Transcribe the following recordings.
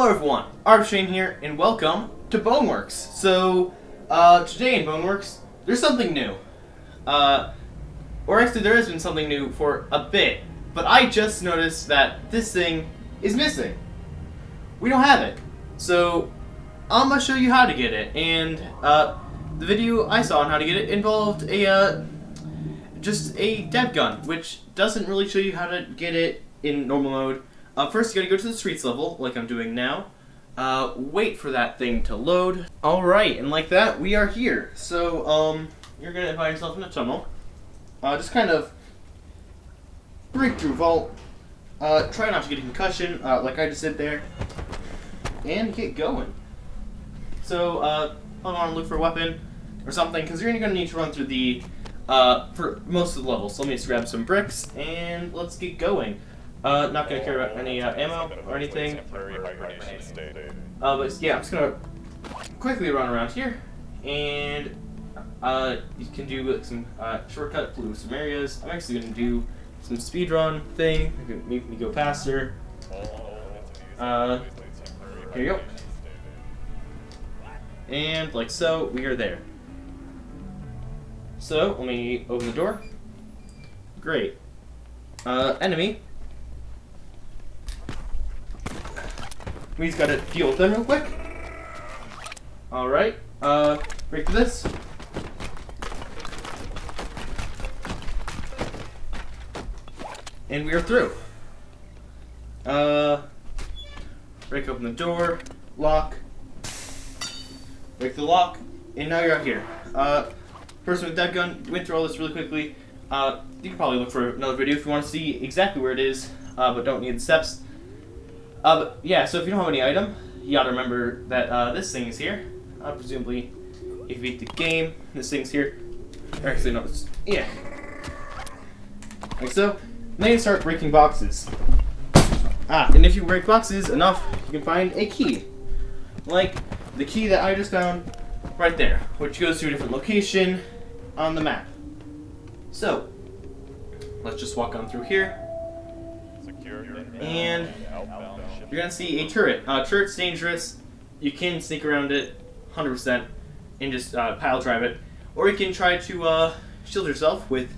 Hello everyone, Shane here, and welcome to Boneworks. So, today in Boneworks, there's something new. Or actually there has been something new for a bit, but I just noticed that this thing is missing. We don't have it. So, I'm gonna show you how to get it, and, the video I saw on how to get it involved just a dev gun, which doesn't really show you how to get it in normal mode. First, you gotta go to the streets level, like I'm doing now. Wait for that thing to load. Alright, and like that, we are here. So, you're gonna find yourself in a tunnel. Just kind of break through vault. Try not to get a concussion, like I just did there. And get going. So, hold on, look for a weapon or something, because you're gonna need to run through the, for most of the levels. So let me just grab some bricks, and let's get going. Not gonna care about any ammo or anything. But yeah, I'm just gonna quickly run around here, and you can do some shortcut through some areas. I'm actually gonna do some speed run thing. I can make me go faster. Here you go. And like so, we are there. So let me open the door. Great. Enemy. We just gotta deal with them real quick. Alright, break this. And we are through. Break open the door, lock, break the lock, and now you're out here. Person with that gun, went through all this really quickly. You can probably look for another video if you want to see exactly where it is, but don't need the steps. But yeah, so if you don't have any item, you gotta remember that this thing is here. Presumably, if you beat the game, this thing's here. Actually, no, yeah. Like so. Then you start breaking boxes. And if you break boxes enough, you can find a key. Like the key that I just found right there, which goes to a different location on the map. So, let's just walk on through here. And you're gonna see a turret. Turret's dangerous. You can sneak around it 100% and just pile drive it. Or you can try to shield yourself with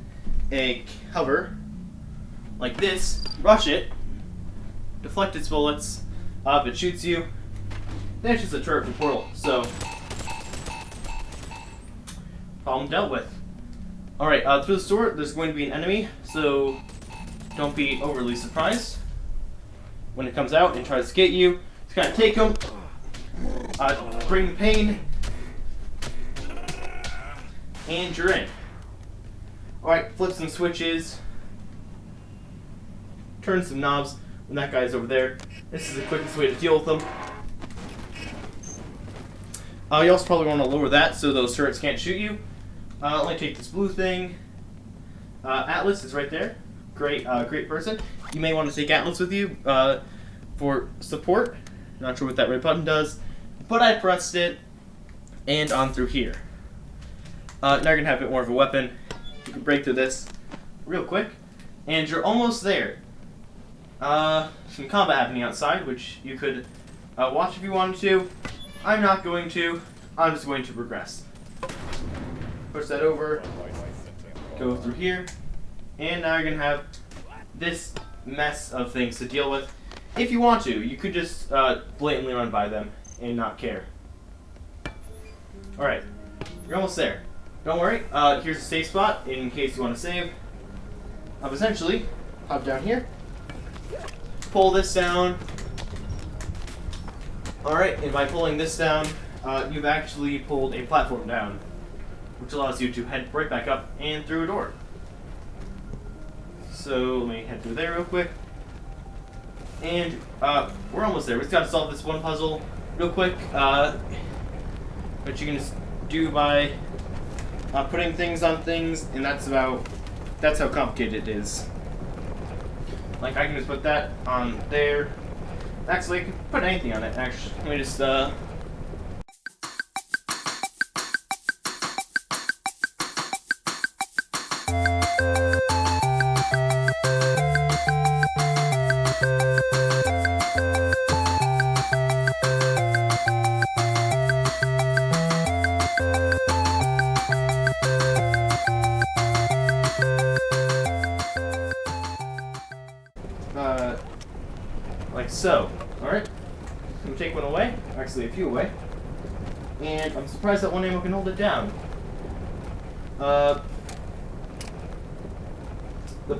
a cover like this, rush it, deflect its bullets, if it shoots you, then it's just a turret from Portal. So, problem dealt with. Alright, through the store, there's going to be an enemy, so don't be overly surprised when it comes out and tries to get you. Just kind of take them, bring the pain, and you're in. Alright, flip some switches, turn some knobs when that guy's over there. This is the quickest way to deal with them. You also probably want to lower that so those turrets can't shoot you. Let me take this blue thing. Atlas is right there. Great, great person. You may want to take Atlas with you for support. Not sure what that red button does, but I pressed it, and on through here. Now you're gonna have a bit more of a weapon. You can break through this real quick, and you're almost there. Some combat happening outside, which you could watch if you wanted to. I'm not going to. I'm just going to progress. Push that over. Go through here. And now you're going to have this mess of things to deal with. If you want to, you could just blatantly run by them and not care. Alright. You're almost there. Don't worry. Here's a safe spot in case you want to save. Essentially, hop down here. Pull this down. Alright, and by pulling this down, you've actually pulled a platform down, which allows you to head right back up and through a door. So let me head through there real quick. And we're almost there. We just gotta solve this one puzzle real quick, which you can just do by putting things on things, and that's how complicated it is. Like, I can just put that on there. Actually, I can put anything on it, actually. Let me just, so. Alright. We'll take one away. Actually, a few away. And I'm surprised that one ammo can hold it down. The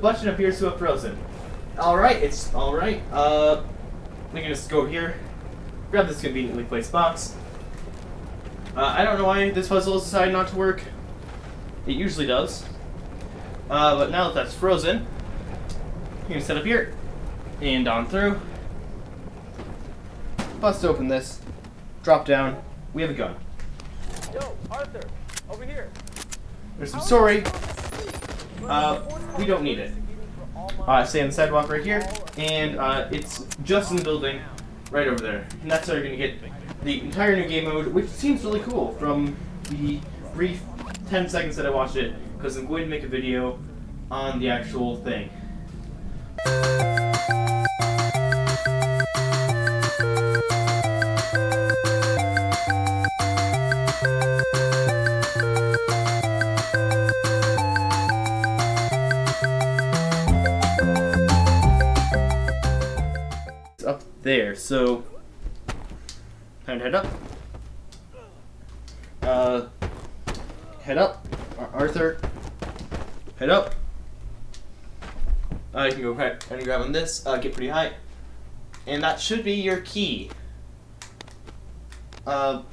button appears to have frozen. Alright, it's alright. We can just go over here, grab this conveniently placed box. I don't know why this puzzle has decided not to work. It usually does. But now that that's frozen, you can set up here and on through. Bust open this, drop down. We have a gun. Yo, Arthur, over here. There's some story. We don't need it. Stay on the sidewalk right here, and it's just in the building right over there. And that's how you're going to get the entire new game mode, which seems really cool from the brief 10 seconds that I watched it, because I'm going to make a video on the actual thing. Up there, so time to head up. Head up, Arthur. Head up. You can go ahead and grab on this. Get pretty high, and that should be your key. Or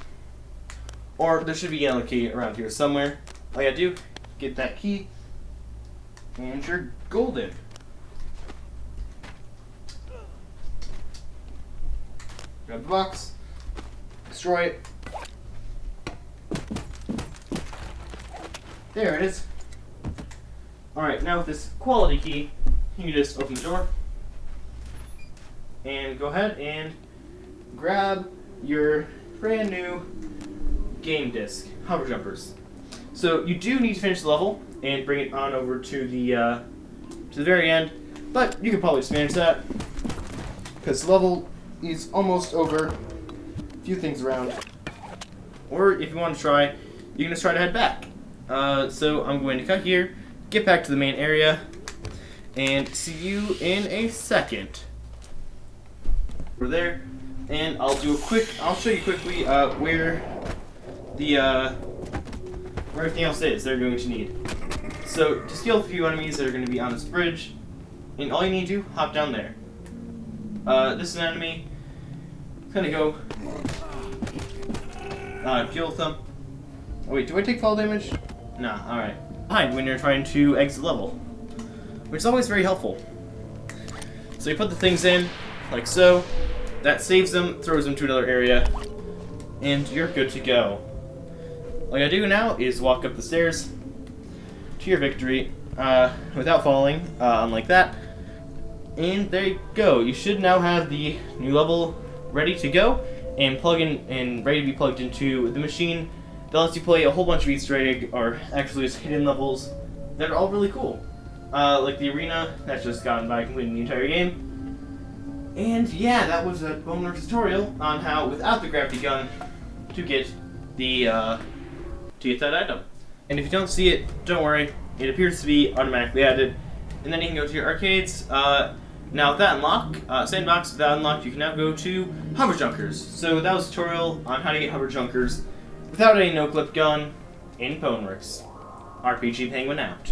there should be another key around here somewhere. All you gotta do, get that key, and you're golden. Grab the box, destroy it. There it is. Alright, now with this quality key, you can just open the door and go ahead and grab your brand new game disc, Hover Jumpers. So you do need to finish the level and bring it on over to the very end, but you can probably just manage that because the level is almost over. A few things around. Or if you want to try, you can just try to head back. So I'm going to cut here, get back to the main area, and see you in a second. We're there, and I'll show you quickly where everything else is they're going to need. So just kill a few enemies that are going to be on this bridge, and all you need to do, hop down there. This is an enemy. It's gonna go kill them. Oh wait, do I take fall damage? Nah, alright. Behind when you're trying to exit level, which is always very helpful. So you put the things in, like so. That saves them, throws them to another area, and you're good to go. All you gotta do now is walk up the stairs to your victory without falling, unlike that. And there you go. You should now have the new level ready to go and plug in and ready to be plugged into the machine that lets you play a whole bunch of Easter egg or actually just hidden levels that are all really cool. Like the arena that's just gotten by completing the entire game. And yeah, that was a Boneworks tutorial on how, without the gravity gun, to get that item. And if you don't see it, don't worry. It appears to be automatically added. And then you can go to your arcades. Now with that unlock, sandbox with that unlocked, you can now go to Hover Junkers. So that was a tutorial on how to get Hover Junkers without a noclip gun in Boneworks. RPG Penguin out.